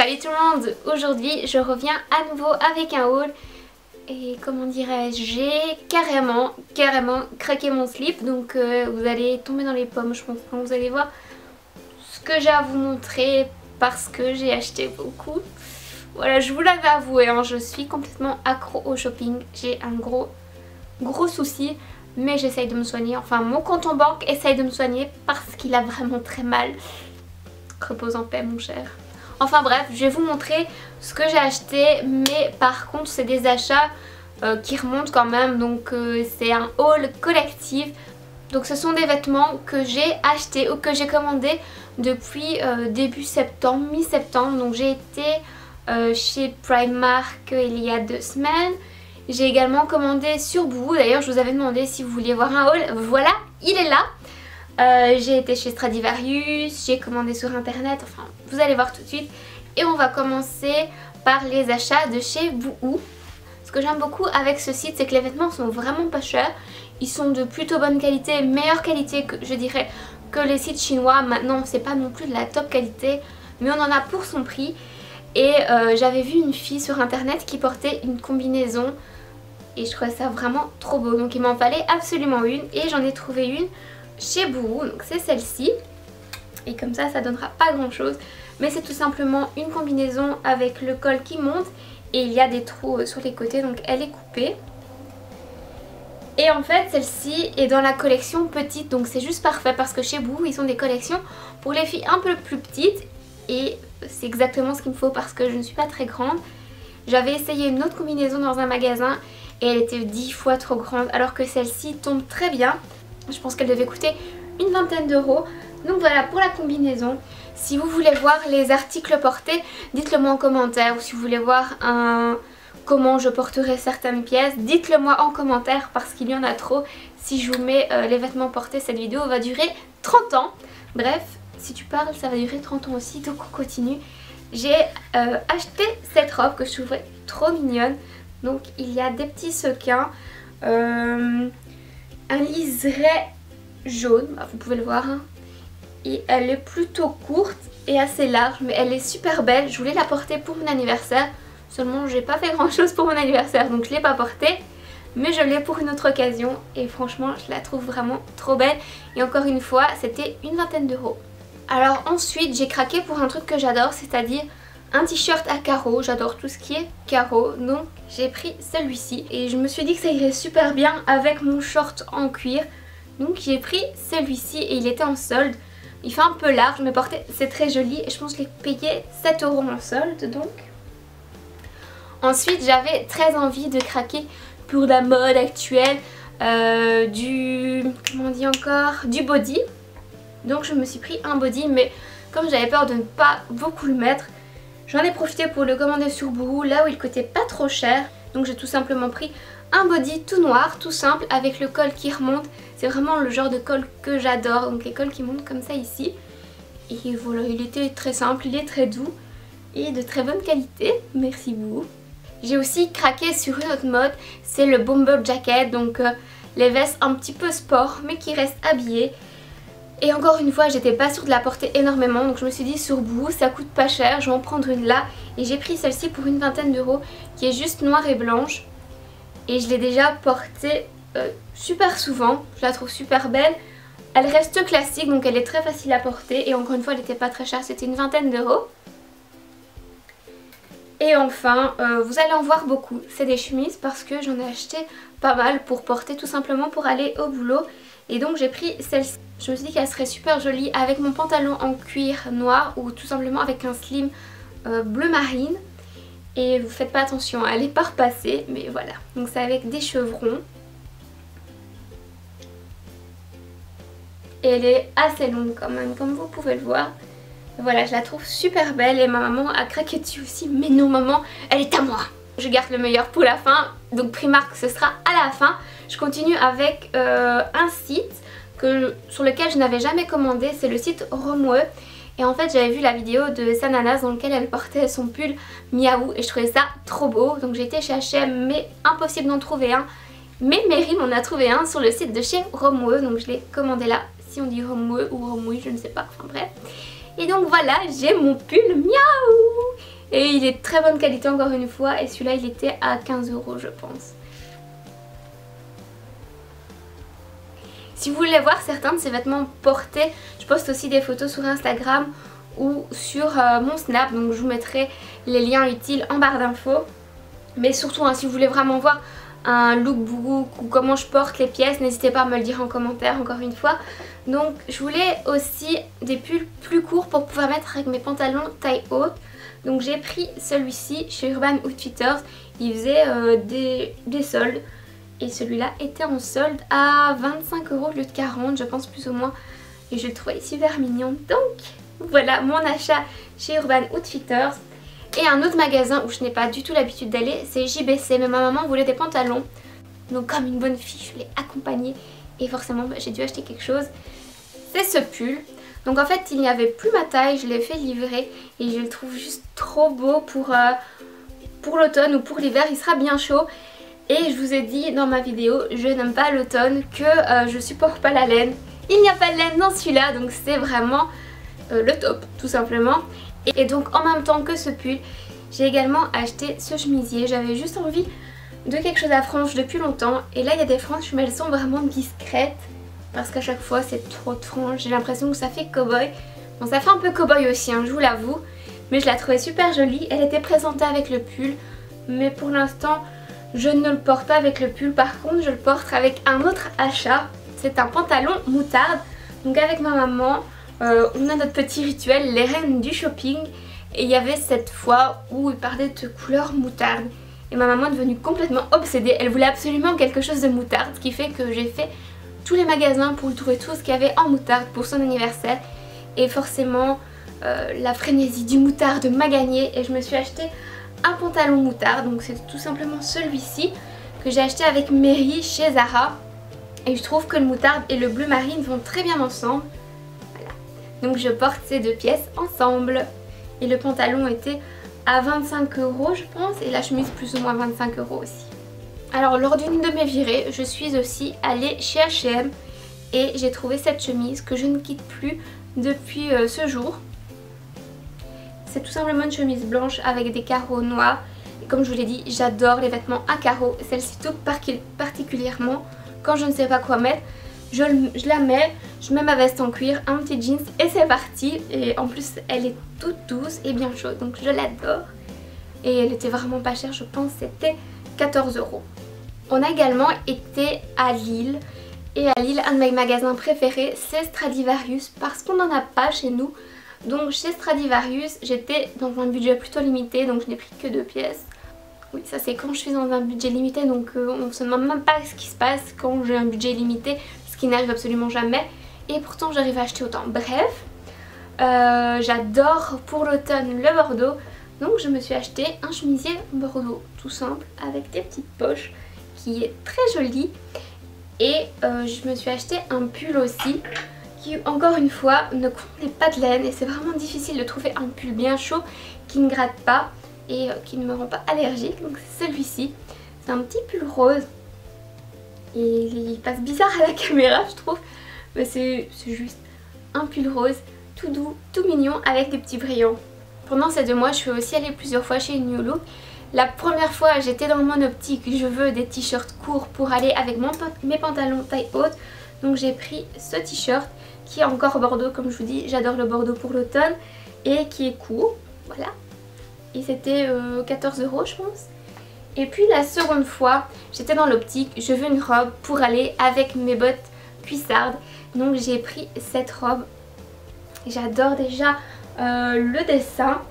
Salut tout le monde, aujourd'hui je reviens à nouveau avec un haul et comment dirais-je, j'ai carrément craqué mon slip, donc vous allez tomber dans les pommes je pense quand vous allez voir ce que j'ai à vous montrer parce que j'ai acheté beaucoup. Voilà, je vous l'avais avoué, hein, je suis complètement accro au shopping, j'ai un gros souci mais j'essaye de me soigner, enfin mon compte en banque essaye de me soigner parce qu'il a vraiment très mal. Repose en paix mon cher. Enfin bref, je vais vous montrer ce que j'ai acheté, mais par contre c'est des achats qui remontent quand même, donc c'est un haul collectif. Donc ce sont des vêtements que j'ai achetés ou que j'ai commandés depuis début septembre, mi-septembre. Donc j'ai été chez Primark il y a 2 semaines. J'ai également commandé sur Boohoo, d'ailleurs je vous avais demandé si vous vouliez voir un haul, voilà, il est là. J'ai été chez Stradivarius, j'ai commandé sur internet, enfin vous allez voir tout de suite. Et on va commencer par les achats de chez Boohoo. Ce que j'aime beaucoup avec ce site, c'est que les vêtements sont vraiment pas chers. Ils sont de plutôt bonne qualité, meilleure qualité que je dirais que les sites chinois. Maintenant c'est pas non plus de la top qualité, mais on en a pour son prix. Et j'avais vu une fille sur internet qui portait une combinaison et je trouvais ça vraiment trop beau. Donc il m'en fallait absolument une et j'en ai trouvé une chez Boohoo, donc c'est celle-ci. Et comme ça donnera pas grand chose, mais c'est tout simplement une combinaison avec le col qui monte et il y a des trous sur les côtés, donc elle est coupée. Et en fait celle-ci est dans la collection petite, donc c'est juste parfait parce que chez Boohoo ils ont des collections pour les filles un peu plus petites et c'est exactement ce qu'il me faut parce que je ne suis pas très grande. J'avais essayé une autre combinaison dans un magasin et elle était 10 fois trop grande, alors que celle-ci tombe très bien. Je pense qu'elle devait coûter une vingtaine d'euros. Donc voilà pour la combinaison. Si vous voulez voir les articles portés, dites-le moi en commentaire. Ou si vous voulez voir comment je porterai certaines pièces, dites-le moi en commentaire parce qu'il y en a trop. Si je vous mets les vêtements portés, cette vidéo va durer 30 ans. Bref, si tu parles, ça va durer 30 ans aussi, donc on continue. J'ai acheté cette robe que je trouvais trop mignonne. Donc il y a des petits sequins, un liseré jaune, vous pouvez le voir, hein. Et elle est plutôt courte et assez large, mais elle est super belle. Je voulais la porter pour mon anniversaire, seulement j'ai pas fait grand chose pour mon anniversaire, donc je l'ai pas portée. Mais je l'ai pour une autre occasion et franchement je la trouve vraiment trop belle. Et encore une fois c'était une vingtaine d'euros. Alors ensuite j'ai craqué pour un truc que j'adore, c'est-à-dire un t-shirt à carreaux. J'adore tout ce qui est carreaux, donc j'ai pris celui-ci. Et je me suis dit que ça irait super bien avec mon short en cuir. Donc j'ai pris celui-ci et il était en solde. Il fait un peu large mais porté, c'est très joli et je pense que je l'ai payé 7 euros en solde donc. Ensuite j'avais très envie de craquer pour la mode actuelle comment on dit encore, du body. Donc je me suis pris un body, mais comme j'avais peur de ne pas beaucoup le mettre, j'en ai profité pour le commander sur Boohoo là où il coûtait pas trop cher. Donc j'ai tout simplement pris un body tout noir, tout simple, avec le col qui remonte. C'est vraiment le genre de col que j'adore, donc les cols qui montent comme ça ici. Et voilà, il était très simple, il est très doux et de très bonne qualité, merci Boohoo. J'ai aussi craqué sur une autre mode, c'est le bomber jacket, donc les vestes un petit peu sport mais qui restent habillées. Et encore une fois j'étais pas sûre de la porter énormément, donc je me suis dit sur Boohoo ça coûte pas cher, je vais en prendre une là. Et j'ai pris celle-ci pour une vingtaine d'euros qui est juste noire et blanche. Et je l'ai déjà portée super souvent, je la trouve super belle. Elle reste classique donc elle est très facile à porter et encore une fois elle n'était pas très chère, c'était une vingtaine d'euros. Et enfin vous allez en voir beaucoup, c'est des chemises parce que j'en ai acheté pas mal pour porter tout simplement pour aller au boulot. Et donc j'ai pris celle-ci. Je me suis dit qu'elle serait super jolie avec mon pantalon en cuir noir ou tout simplement avec un slim bleu marine. Et vous faites pas attention, elle est pas repassée, mais voilà. Donc c'est avec des chevrons. Et elle est assez longue quand même, comme vous pouvez le voir. Voilà, je la trouve super belle et ma maman a craqué dessus aussi. Mais non maman, elle est à moi. Je garde le meilleur pour la fin, donc Primark ce sera à la fin. Je continue avec un site sur lequel je n'avais jamais commandé, c'est le site Romwe. Et en fait j'avais vu la vidéo de Sananas dans laquelle elle portait son pull Miaou et je trouvais ça trop beau. Donc j'ai été chez H&M mais impossible d'en trouver un. Mais Mary m'en a trouvé un sur le site de chez Romwe, donc je l'ai commandé là. Si on dit Romwe ou Romwe, je ne sais pas, enfin bref. Et donc voilà, j'ai mon pull Miaou. Et il est de très bonne qualité encore une fois. Et celui-là il était à 15 € je pense. Si vous voulez voir certains de ces vêtements portés, je poste aussi des photos sur Instagram ou sur mon Snap. Donc je vous mettrai les liens utiles en barre d'infos. Mais surtout si vous voulez vraiment voir un lookbook ou comment je porte les pièces, n'hésitez pas à me le dire en commentaire encore une fois. Donc je voulais aussi des pulls plus courts pour pouvoir mettre avec mes pantalons taille haute. Donc j'ai pris celui-ci chez Urban Outfitters, il faisait des soldes. Et celui-là était en solde à 25 € au lieu de 40 je pense plus ou moins. Et je le trouvais super mignon. Donc voilà mon achat chez Urban Outfitters. Et un autre magasin où je n'ai pas du tout l'habitude d'aller, c'est JBC. Mais ma maman voulait des pantalons. Donc comme une bonne fille, je l'ai accompagnée. Et forcément j'ai dû acheter quelque chose. C'est ce pull. Donc en fait il n'y avait plus ma taille, je l'ai fait livrer. Et je le trouve juste trop beau pour l'automne ou pour l'hiver. Il sera bien chaud. Et je vous ai dit dans ma vidéo, je n'aime pas l'automne, que je supporte pas la laine. Il n'y a pas de laine dans celui-là, donc c'est vraiment le top tout simplement. Et donc en même temps que ce pull, j'ai également acheté ce chemisier. J'avais juste envie de quelque chose à franges depuis longtemps. Et là il y a des franges mais elles sont vraiment discrètes. Parce qu'à chaque fois c'est trop de franges. J'ai l'impression que ça fait cow-boy. Bon ça fait un peu cow-boy aussi je vous l'avoue. Mais je la trouvais super jolie. Elle était présentée avec le pull. Mais pour l'instant je ne le porte pas avec le pull. Par contre je le porte avec un autre achat. C'est un pantalon moutarde. Donc avec ma maman on a notre petit rituel, les reines du shopping. Et il y avait cette fois où il parlait de couleur moutarde. Et ma maman est devenue complètement obsédée. Elle voulait absolument quelque chose de moutarde. Ce qui fait que j'ai fait tous les magasins pour lui trouver tout ce qu'il y avait en moutarde pour son anniversaire. Et forcément la frénésie du moutarde m'a gagné. Et je me suis acheté un pantalon moutarde. Donc c'est tout simplement celui-ci que j'ai acheté avec Mary chez Zara. Et je trouve que le moutarde et le bleu marine vont très bien ensemble. Voilà. Donc je porte ces deux pièces ensemble. Et le pantalon était à 25 € je pense. Et la chemise plus ou moins 25 € aussi. Alors lors d'une de mes virées, je suis aussi allée chez H&M. Et j'ai trouvé cette chemise que je ne quitte plus depuis ce jour. C'est tout simplement une chemise blanche avec des carreaux noirs. Et comme je vous l'ai dit, j'adore les vêtements à carreaux. Celle-ci tout particulièrement. Quand je ne sais pas quoi mettre, je la mets, je mets ma veste en cuir, un petit jeans et c'est parti. Et en plus elle est toute douce et bien chaude, donc je l'adore. Et elle était vraiment pas chère, je pense c'était 14 €. On a également été à Lille. Et à Lille, un de mes magasins préférés c'est Stradivarius parce qu'on n'en a pas chez nous. Donc chez Stradivarius j'étais dans un budget plutôt limité, donc je n'ai pris que 2 pièces. Oui, ça c'est quand je suis dans un budget limité, donc on se demande même pas ce qui se passe quand j'ai un budget limité, ce qui n'arrive absolument jamais. Et pourtant j'arrive à acheter autant. Bref, j'adore pour l'automne le bordeaux, donc je me suis acheté un chemisier bordeaux tout simple avec des petites poches qui est très joli. Et je me suis acheté un pull aussi qui encore une fois ne contenait pas de laine. Et c'est vraiment difficile de trouver un pull bien chaud qui ne gratte pas et qui ne me rend pas allergique. Donc c'est celui-ci, c'est un petit pull rose et il passe bizarre à la caméra je trouve, mais c'est juste un pull rose tout doux, tout mignon avec des petits brillants. Pendant ces 2 mois je suis aussi allée plusieurs fois chez New Look. La première fois j'étais dans mon optique, je veux des t-shirts courts pour aller avec mes pantalons taille haute. Donc j'ai pris ce t-shirt qui est encore bordeaux, comme je vous dis, j'adore le bordeaux pour l'automne et qui est court, voilà. Et c'était 14 € je pense. Et puis la seconde fois, j'étais dans l'optique, je veux une robe pour aller avec mes bottes cuissardes. Donc j'ai pris cette robe. J'adore déjà le dessin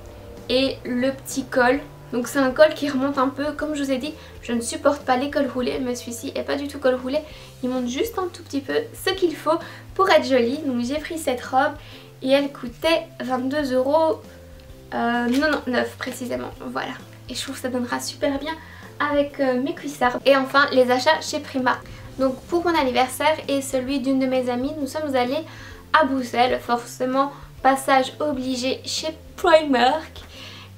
et le petit col. Donc c'est un col qui remonte un peu, comme je vous ai dit, je ne supporte pas les cols roulés, mais celui-ci n'est pas du tout col roulé. Il monte juste un tout petit peu ce qu'il faut pour être joli. Donc j'ai pris cette robe et elle coûtait 22,99 € précisément, voilà. Et je trouve que ça donnera super bien avec mes cuissards. Et enfin les achats chez Primark. Donc pour mon anniversaire et celui d'une de mes amies, nous sommes allés à Bruxelles, forcément passage obligé chez Primark.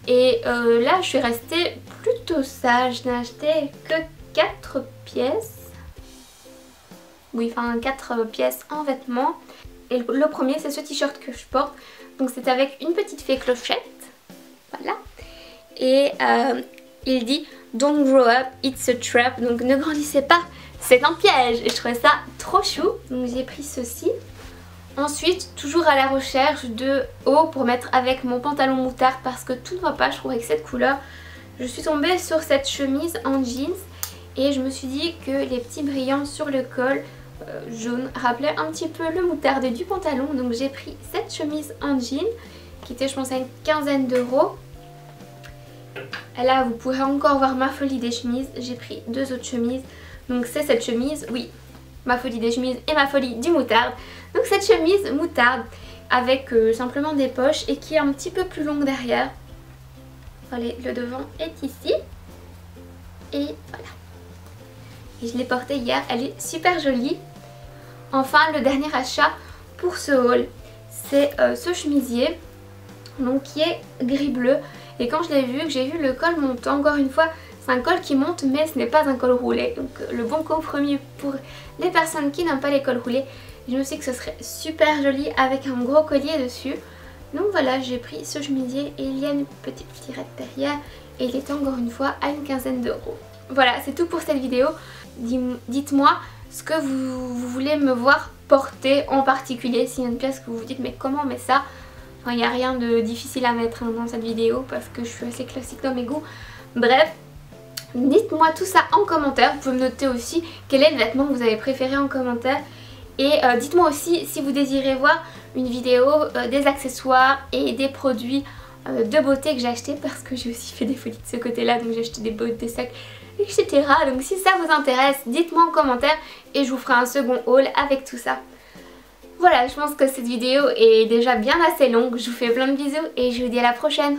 Et là je suis restée plutôt sage, je n'ai acheté que 4 pièces. Oui, enfin 4 pièces en vêtements. Et le premier c'est ce t-shirt que je porte. Donc c'est avec une petite fée clochette. Voilà. et il dit Don't grow up, it's a trap. Donc ne grandissez pas, c'est un piège. Et je trouvais ça trop chou. Donc j'ai pris ceci. Ensuite, toujours à la recherche de haut pour mettre avec mon pantalon moutarde parce que tout ne va pas, je trouve, avec cette couleur. Je suis tombée sur cette chemise en jeans et je me suis dit que les petits brillants sur le col jaune rappelaient un petit peu le moutarde du pantalon. Donc j'ai pris cette chemise en jean qui était, je pense, à une quinzaine d'euros. Là, vous pourrez encore voir ma folie des chemises. J'ai pris 2 autres chemises. Donc c'est cette chemise, oui, ma folie des chemises et ma folie du moutarde. Donc cette chemise moutarde avec simplement des poches et qui est un petit peu plus longue derrière. Allez, le devant est ici. Et voilà. Et je l'ai portée hier, elle est super jolie. Enfin, le dernier achat pour ce haul, c'est ce chemisier donc qui est gris-bleu. Et quand je l'ai vu, que j'ai vu le col monter, encore une fois, c'est un col qui monte mais ce n'est pas un col roulé. Donc le bon compromis pour les personnes qui n'aiment pas les cols roulés. Je me suis dit que ce serait super joli avec un gros collier dessus. Donc voilà, j'ai pris ce chemisier et il y a une petite tirette derrière. Et il est encore une fois à une quinzaine d'euros. Voilà, c'est tout pour cette vidéo. Dites-moi ce que vous voulez me voir porter en particulier. S'il y a une pièce que vous vous dites mais comment on met ça? Enfin, il n'y a rien de difficile à mettre dans cette vidéo parce que je suis assez classique dans mes goûts. Bref, dites-moi tout ça en commentaire. Vous pouvez me noter aussi quel est le vêtement que vous avez préféré en commentaire. Et dites-moi aussi si vous désirez voir une vidéo des accessoires et des produits de beauté que j'ai acheté parce que j'ai aussi fait des folies de ce côté-là. Donc j'ai acheté des bottes, des sacs, etc. Donc si ça vous intéresse, dites-moi en commentaire et je vous ferai un second haul avec tout ça. Voilà, je pense que cette vidéo est déjà bien assez longue. Je vous fais plein de bisous et je vous dis à la prochaine.